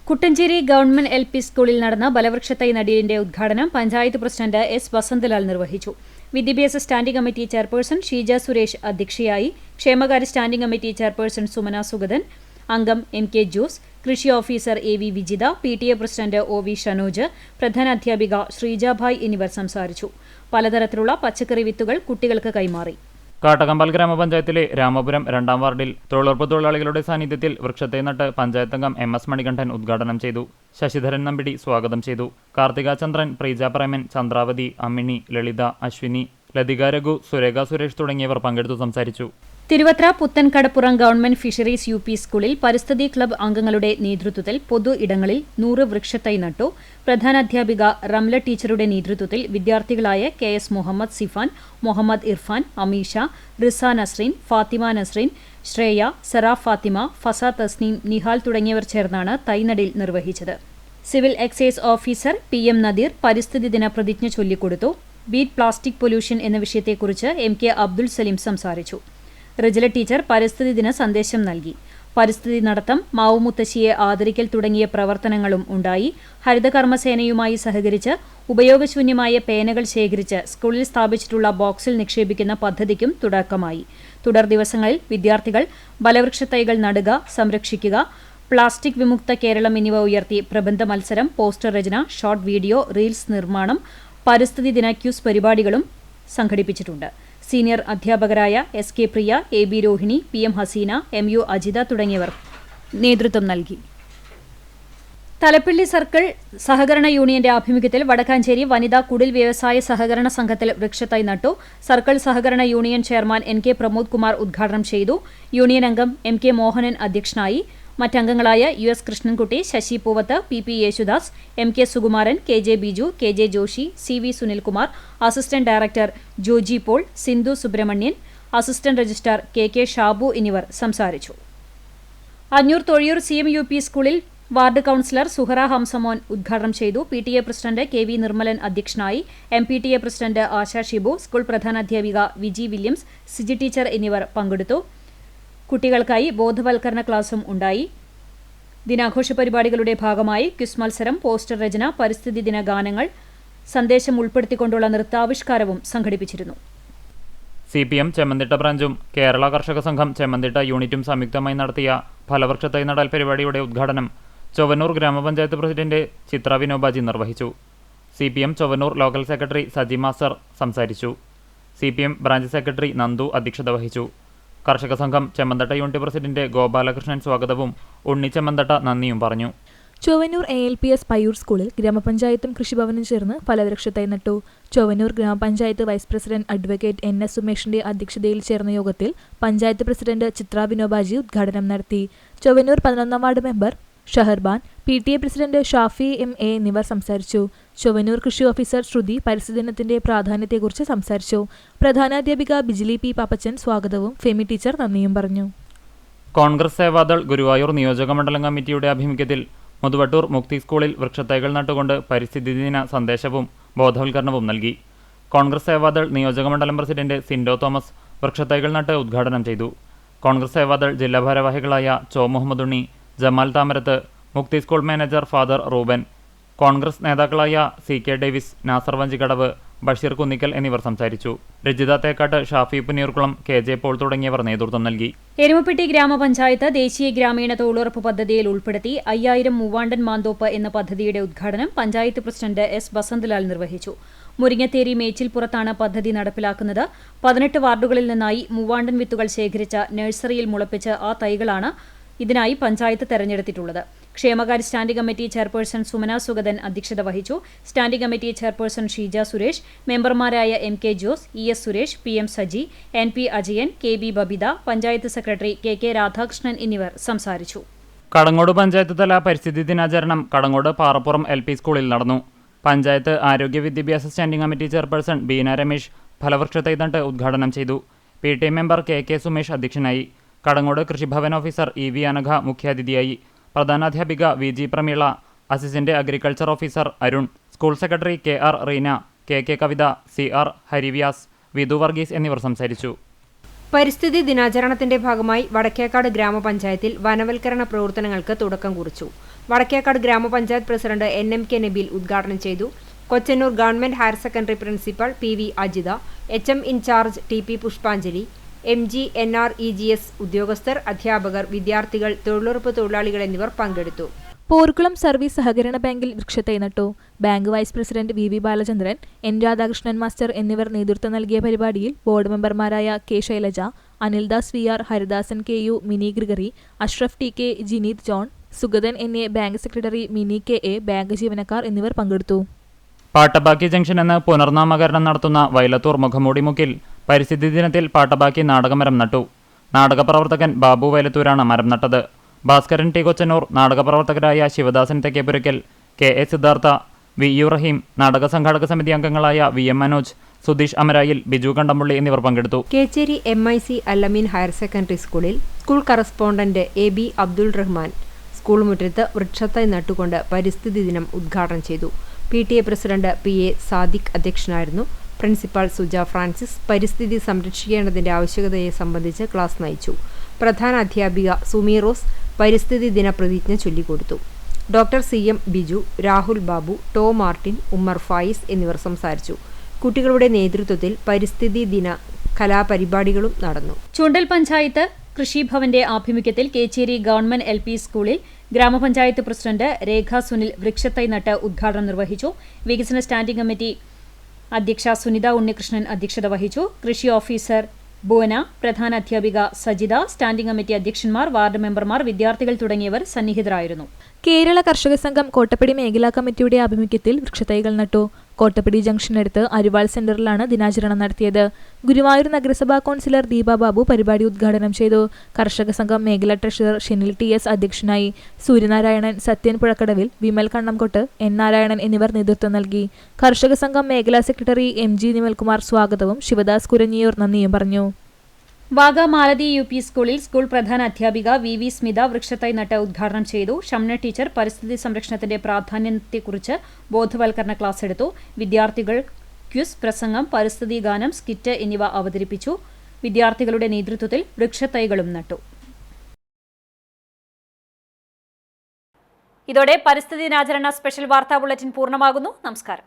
കുട്ടഞ്ചേരി ഗവൺമെന്റ് LP സ്കൂളിൽ നടന്ന ബലവൃക്ഷത്തൈ നടീലിന്റെ ഉദ്ഘാടനം പഞ്ചായത്ത് പ്രസിഡന്റ് S വസന്തലാൽ നിർവഹിച്ചു. വിദ്യാഭ്യാസ standing committee chairperson Sheeja Suresh അധ്യക്ഷയായി. ക്ഷേമകാര്യ standing committee chairperson Sumana Suguthan, അംഗം MK ജോസ്, കൃഷി officer AV Vijitha, PTA president OV Shanoj, പ്രധാനാധ്യാപിക ശ്രീജാഭായ് എന്നിവർ സംസാരിച്ചു. പലതരത്തിലുള്ള പച്ചക്കറി വിത്തുകൾ കുട്ടികൾക്ക് കൈമാറി. കാട്ടകമ്പാൽ ഗ്രാമപഞ്ചായത്തിലെ രാമപുരം 2-ാം വാർഡിൽ തൊഴിലുറപ്പ് തൊഴിലാളികളുടെ സാന്നിധ്യത്തിൽ വൃക്ഷത്തെ നട്ട് പഞ്ചായത്ത് അംഗം MS മണികണ്ഠൻ ഉദ്ഘാടനം ചെയ്തു. ശശിധരൻ നമ്പിടി സ്വാഗതം ചെയ്തു. കാർത്തിക ചന്ദ്രൻ, പ്രീജ പ്രേമൻ, ചന്ദ്രാവതി, അമ്മിണി, ലളിത, അശ്വിനി, ലതിക രഘു, സുരേഖ സുരേഷ് തുടങ്ങിയവർ പങ്കെടുത്തു സംസാരിച്ചു. Thiruvathra Puthenkadappuram government fisheries UP സ്കൂളിൽ പരിസ്ഥിതി ക്ലബ് അംഗങ്ങളുടെ നേതൃത്വത്തിൽ പൊതു ഇടങ്ങളിൽ 100 വൃക്ഷത്തൈ നട്ടു. പ്രധാനാധ്യാപിക റംല ടീച്ചറുടെ നേതൃത്വത്തിൽ വിദ്യാർത്ഥികളായ KS മുഹമ്മദ് സിഫാൻ, മുഹമ്മദ് ഇർഫാൻ, അമീഷ, റിസ നസ്രീൻ, ഫാത്തിമ നസ്രീൻ, ശ്രേയ, സറാഫ് ഫാത്തിമ, ഫസ തസ്നീം, നിഹാൽ തുടങ്ങിയവർ ചേർന്നാണ് തൈനടിൽ നിർവഹിച്ചത്. Civil excise officer PM Nadir പരിസ്ഥിതി ദിന പ്രതിജ്ഞ ചൊല്ലിക്കൊടുത്തു. ബീറ്റ് പ്ലാസ്റ്റിക് പൊല്യൂഷൻ എന്ന വിഷയത്തെക്കുറിച്ച് MK അബ്ദുൽ സലീം സംസാരിച്ചു. റജില ടീച്ചർ പരിസ്ഥിതി ദിന സന്ദേശം നൽകി. പരിസ്ഥിതി നടത്തം, മാവുമുത്തശ്ശിയെ ആദരിക്കൽ തുടങ്ങിയ പ്രവർത്തനങ്ങളും ഉണ്ടായി. ഹരിതകർമ്മസേനയുമായി സഹകരിച്ച് ഉപയോഗശൂന്യമായ പേനകൾ ശേഖരിച്ച് സ്കൂളിൽ സ്ഥാപിച്ചിട്ടുള്ള ബോക്സിൽ നിക്ഷേപിക്കുന്ന പദ്ധതിക്കും തുടക്കമായി. തുടർ ദിവസങ്ങളിൽ വിദ്യാർത്ഥികൾ ബലവൃക്ഷത്തൈകൾ നടുക, സംരക്ഷിക്കുക, പ്ലാസ്റ്റിക് വിമുക്ത കേരളം എന്നിവ ഉയർത്തി പ്രബന്ധ മത്സരം, പോസ്റ്റർ രചന, ഷോർട്ട് വീഡിയോ, റീൽസ് നിർമ്മാണം, പരിസ്ഥിതി ദിന ക്യൂസ് പരിപാടികളും സംഘടിപ്പിച്ചിട്ടുണ്ട്. സീനിയർ അധ്യാപകരായ SK പ്രിയ, AB Rohini, PM Hasina, MU Ajitha തുടങ്ങിയവർ നേതൃത്വം നൽകി. തലപ്പിള്ളി സർക്കിൾ സഹകരണ യൂണിയന്റെ ആഭിമുഖ്യത്തിൽ വടക്കാഞ്ചേരി വനിതാ കുടിൽ വ്യവസായ സഹകരണ സംഘത്തിൽ വൃക്ഷത്തൈ നട്ടു. സർക്കിൾ സഹകരണ union chairman NK Pramod Kumar ഉദ്ഘാടനം ചെയ്തു. യൂണിയൻ അംഗം MK മോഹനൻ അധ്യക്ഷനായി. മറ്റംഗങ്ങളായ US Krishnankutty, Sasi Poovath, PP Yesudas, MK Sukumaran, KJ Biju, KJ Joshi, CV Sunilkumar, assistant director Joji Paul, Sindhu Subramanian, assistant registrar KK Shabu എന്നിവർ സംസാരിച്ചു. അഞ്ഞൂർ തൊഴിയൂർ CMUP സ്കൂളിൽ വാർഡ് കൌൺസിലർ സുഹറ ഹംസമോൻ ഉദ്ഘാടനം ചെയ്തു. PTA പ്രസിഡന്റ് KV നിർമ്മലൻ അധ്യക്ഷനായി. MPTA president Asha Shibu, school പ്രധാനാധ്യാപിക വിജി വില്യംസ്, സിജി ടീച്ചർ എന്നിവർ പങ്കെടുത്തു. കുട്ടികൾക്കായി ബോധവൽക്കരണ ക്ലാസും ഉണ്ടായി. ദിനാഘോഷ പരിപാടികളുടെ ഭാഗമായി ക്വിസ് മത്സരം, പോസ്റ്റർ രചന, പരിസ്ഥിതി ദിന ഗാനങ്ങൾ, സന്ദേശം ഉൾപ്പെടുത്തിക്കൊണ്ടുള്ള നൃത്താവിഷ്കാരവും സംഘടിപ്പിച്ചിരുന്നു. CPM ചെമ്മന്തിട്ട ബ്രാഞ്ചും കേരള കർഷക സംഘം ചെമ്മന്തിട്ട യൂണിറ്റും സംയുക്തമായി നടത്തിയ ഫലവൃക്ഷത്തൈ നടൽ പരിപാടിയുടെ ഉദ്ഘാടനം ചൊവ്വന്നൂർ ഗ്രാമപഞ്ചായത്ത് പ്രസിഡന്റ് ചിത്ര വിനോബാജി നിർവഹിച്ചു. CPM Chowwannur local secretary Saji master സംസാരിച്ചു. CPM ബ്രാഞ്ച് സെക്രട്ടറി നന്ദു അധ്യക്ഷത വഹിച്ചു. കർഷക സംഘം ചെമ്മന്തട്ട യൂണിറ്റ് പ്രസിഡന്റ് ഗോപാലകൃഷ്ണൻ സ്വാഗതവും ഉണ്ണി ചെമ്മന്തട്ട നന്ദിയും പറഞ്ഞു. ചൊവ്വന്നൂർ ALPS പയ്യൂർ സ്കൂളിൽ ഗ്രാമപഞ്ചായത്തും കൃഷിഭവനും ചേർന്ന് ഫലവൃക്ഷത്തൈ നട്ടു. ചൊവ്വന്നൂർ ഗ്രാമപഞ്ചായത്ത് വൈസ് പ്രസിഡന്റ് അഡ്വക്കേറ്റ് NS സുമേഷിന്റെ അധ്യക്ഷതയിൽ ചേർന്ന യോഗത്തിൽ പഞ്ചായത്ത് പ്രസിഡന്റ് ചിത്ര വിനോബാജി ഉദ്ഘാടനം നടത്തി. Chowwannur 11-ാം ward member Shaharban, PTA president Shafi MA എന്നിവർ സംസാരിച്ചു. ചൊവ്വന്നൂർ കൃഷി ഓഫീസർ ശ്രുതി പരിസ്ഥിതി ദിനത്തിന്റെ പ്രാധാന്യത്തെക്കുറിച്ച് സംസാരിച്ചു. പ്രധാനാധ്യാപിക ബിജിലി P പാപ്പച്ചൻ സ്വാഗതവും ഫെമി ടീച്ചർ നന്ദിയും പറഞ്ഞു. കോൺഗ്രസ് സേവാദൾ ഗുരുവായൂർ നിയോജകമണ്ഡലം കമ്മിറ്റിയുടെ ആഭിമുഖ്യത്തിൽ മുതുവട്ടൂർ മുക്തി സ്കൂളിൽ വൃക്ഷത്തൈകൾ നട്ടുകൊണ്ട് പരിസ്ഥിതി ദിന സന്ദേശവും ബോധവൽക്കരണവും നൽകി. കോൺഗ്രസ് സേവാദൾ നിയോജകമണ്ഡലം പ്രസിഡന്റ് സിൻഡോ തോമസ് വൃക്ഷത്തൈകൾ നട്ട് ഉദ്ഘാടനം ചെയ്തു. കോൺഗ്രസ് സേവാദൾ ജില്ലാ ഭാരവാഹികളായ ചോ മുഹമ്മദ് ഉണ്ണി, ജമാൽ താമരത്ത്, മുക്തി school manager father Reuben, Congress നേതാക്കളായ CK ഡേവിസ്, നാസർ വഞ്ചിക്കടവ്, ബഷീർ കുന്നിക്കൽ എന്നിവർ സംസാരിച്ചു. രജിത തേക്കാട്ട്, ഷാഫി പുന്നീർകുളം, KJ പോൾ തുടങ്ങിയവർ നേതൃത്വം നൽകി. എരുമപ്പെട്ടി ഗ്രാമപഞ്ചായത്ത് ദേശീയ ഗ്രാമീണ തൊഴിലുറപ്പ് പദ്ധതിയിൽ ഉൾപ്പെടുത്തി 5000 മൂവാണ്ടൻ മാന്തോപ്പ് എന്ന പദ്ധതിയുടെ ഉദ്ഘാടനം പഞ്ചായത്ത് പ്രസിഡന്റ് S ബസന്ത്ലാൽ നിർവഹിച്ചു. മുരിങ്ങത്തേരി മേച്ചിൽപ്പുറത്താണ് പദ്ധതി നടപ്പിലാക്കുന്നത്. 18 വാർഡുകളിൽ നിന്നായി മൂവാണ്ടൻ വിത്തുകൾ ശേഖരിച്ച നഴ്സറിയിൽ മുളപ്പിച്ച് ആ തൈകളാണ് ഇതിനായി പഞ്ചായത്ത് തെരഞ്ഞെടുത്തിട്ടുള്ളത്. ക്ഷേമകാര്യ standing committee chairperson Sumana Suguthan അധ്യക്ഷത വഹിച്ചു. Standing committee chairperson Sheeja Suresh, മെമ്പർമാരായ MK Jose, ES Suresh, PM Saji, NP Ajayan, KB Babitha, panchayat secretary KK Radhakrishnan എന്നിവർ സംസാരിച്ചു. കടങ്ങോട് പഞ്ചായത്ത് തല പരിസ്ഥിതി ദിനാചരണം കടങ്ങോട് പാറപ്പുറം LP സ്കൂളിൽ നടന്നു. പഞ്ചായത്ത് ആരോഗ്യ വിദ്യാഭ്യാസ standing committee chairperson Beena Ramesh ഫലവൃക്ഷത്തൈ നട്ട് ഉദ്ഘാടനം ചെയ്തു. PTA മെമ്പർ KK സുമേഷ് അധ്യക്ഷനായി. കടങ്ങോട് കൃഷിഭവൻ ഓഫീസർ EV അനഘ മുഖ്യാതിഥിയായി. പ്രധാനാധ്യാപിക VG Prameela, assistant agriculture officer Arun, school secretary KR Reena, KK Kavitha, CR Harivyas, Vidhu Varghese എന്നിവർ സംസാരിച്ചു. പരിസ്ഥിതി ദിനാചരണത്തിന്റെ ഭാഗമായി വടക്കേക്കാട് ഗ്രാമപഞ്ചായത്തിൽ വനവൽക്കരണ പ്രവർത്തനങ്ങൾക്ക് തുടക്കം കുറിച്ചു. വടക്കേക്കാട് ഗ്രാമപഞ്ചായത്ത് പ്രസിഡന്റ് NMK നബീൽ ഉദ്ഘാടനം ചെയ്തു. Kochannur government higher secondary principal PV Ajitha, HM in charge TP Pushpanjali, MG NREGS ഉദ്യോഗസ്ഥർ, അധ്യാപകർ, വിദ്യാർത്ഥികൾ, തൊഴിലുറപ്പ് തൊഴിലാളികൾ എന്നിവർ പങ്കെടുത്തു. പോർക്കുളം സർവീസ് സഹകരണ ബാങ്കിൽ വൃക്ഷത്തൈ നട്ടു. Bank vice president V Balachandran, N Radhakrishnan master എന്നിവർ നേതൃത്വം നൽകിയ പരിപാടിയിൽ ബോർഡ് മെമ്പർമാരായ K Shailaja, Anildas VR, Haridasan KU, Mini Gregory, Ashraf TK, Jineeth John, Sugathan NA, bank secretary Mini KA, bank ജീവനക്കാർ എന്നിവർ പങ്കെടുത്തു. പാട്ടബാക്കി ജംഗ്ഷൻ എന്ന് പുനർനാമകരണം നടത്തുന്ന വൈലത്തൂർ മുഖമൂടിമുക്കിൽ പരിസ്ഥിതി ദിനത്തിൽ പാട്ടബാക്കി നാടകമരം നട്ടു. നാടകപ്രവർത്തകൻ ബാബു വൈലത്തൂരാണ് മരം നട്ടത്. Bhaskaran T. Kochanur, നാടകപ്രവർത്തകരായ Sivadasan തെക്കേപുരയ്ക്കൽ, KA Siddhartha, VU റഹീം, നാടക സംഘാടക സമിതി അംഗങ്ങളായ VM മനോജ്, സുധീഷ് അമരായിൽ, ബിജു കണ്ടമ്പുള്ളി എന്നിവർ പങ്കെടുത്തു. Kecheri MIC Allameen higher secondary സ്കൂളിൽ school correspondent AB Abdul Rahman school മുറ്റത്ത് വൃക്ഷത്തൈ നട്ടുകൊണ്ട് പരിസ്ഥിതി ദിനം ഉദ്ഘാടനം ചെയ്തു. PTA പ്രസിഡന്റ് PA സാദിഖ് അധ്യക്ഷനായിരുന്നു. പ്രിൻസിപ്പാൾ സുജ ഫ്രാൻസിസ് പരിസ്ഥിതി സംരക്ഷിക്കേണ്ടതിന്റെ ആവശ്യകതയെ സംബന്ധിച്ച് ക്ലാസ് നയിച്ചു. പ്രധാന അധ്യാപിക സുമി റോസ് പരിസ്ഥിതി ദിന പ്രതിജ്ഞ ചൊല്ലിക്കൊടുത്തു. Doctor CM Biju, Rahul Babu, Tom Martin, Ummer Fayis എന്നിവർ സംസാരിച്ചു. കുട്ടികളുടെ നേതൃത്വത്തിൽ പരിസ്ഥിതി ദിന കലാപരിപാടികളും നടന്നു. ചൂണ്ടൽ പഞ്ചായത്ത് കൃഷിഭവന്റെ ആഭിമുഖ്യത്തിൽ കേച്ചേരി ഗവൺമെന്റ് LP സ്കൂളിൽ ഗ്രാമപഞ്ചായത്ത് പ്രസിഡന്റ് രേഖ സുനിൽ വൃക്ഷത്തൈ നട്ട് ഉദ്ഘാടനം നിർവഹിച്ചു. വികസന സ്റ്റാൻഡിംഗ് കമ്മിറ്റി അധ്യക്ഷ സുനിത ഉണ്ണികൃഷ്ണൻ അധ്യക്ഷത വഹിച്ചു. കൃഷി ഓഫീസർ ഭുവന, പ്രധാന അധ്യാപിക സജിത, സ്റ്റാൻഡിംഗ് കമ്മിറ്റി അധ്യക്ഷന്മാർ, വാർഡ് മെമ്പർമാർ, വിദ്യാർത്ഥികൾ തുടങ്ങിയവർ സന്നിഹിതരായിരുന്നു. കേരള കർഷക സംഘം കോട്ടപ്പടി മേഖലാ കമ്മിറ്റിയുടെ ആഭിമുഖ്യത്തിൽ വൃക്ഷത്തൈകൾ നട്ടു. കോട്ടപ്പടി ജംഗ്ഷനടുത്ത് അരിവാൾ സെന്ററിലാണ് ദിനാചരണം നടത്തിയത്. ഗുരുവായൂർ നഗരസഭാ കൗൺസിലർ ദീപ ബാബു പരിപാടി ഉദ്ഘാടനം ചെയ്തു. കർഷക സംഘം മേഖലാ ട്രഷറർ ഷെനിൽ TS അധ്യക്ഷനായി. സൂര്യനാരായണൻ, സത്യൻ പുഴക്കടവിൽ, വിമൽ കണ്ണംകൊട്ട്, N നാരായണൻ എന്നിവർ നേതൃത്വം നൽകി. കർഷക സംഘം മേഖലാ സെക്രട്ടറി MG നിമൽകുമാർ സ്വാഗതവും ശിവദാസ് കുരഞ്ഞിയൂർ നന്ദിയും പറഞ്ഞു. വാഗ മാലതി UP സ്കൂളിൽ സ്കൂൾ പ്രധാന അധ്യാപിക VV സ്മിത വൃക്ഷത്തൈ നട്ട് ഉദ്ഘാടനം ചെയ്തു. ഷംന ടീച്ചർ പരിസ്ഥിതി സംരക്ഷണത്തിന്റെ പ്രാധാന്യത്തെക്കുറിച്ച് ബോധവൽക്കരണ ക്ലാസ് എടുത്തു. വിദ്യാർത്ഥികൾ ക്വിസ്, പ്രസംഗം, പരിസ്ഥിതി ഗാനം, സ്കിറ്റ് എന്നിവ അവതരിപ്പിച്ചു. വിദ്യാർത്ഥികളുടെ നേതൃത്വത്തിൽ വൃക്ഷത്തൈകളും നട്ടു. ഇതോടെ പരിസ്ഥിതി ദിനാചരണ സ്പെഷ്യൽ വാർത്താ ബുള്ളറ്റിൻ പൂർണ്ണമാകുന്നു. നമസ്കാരം.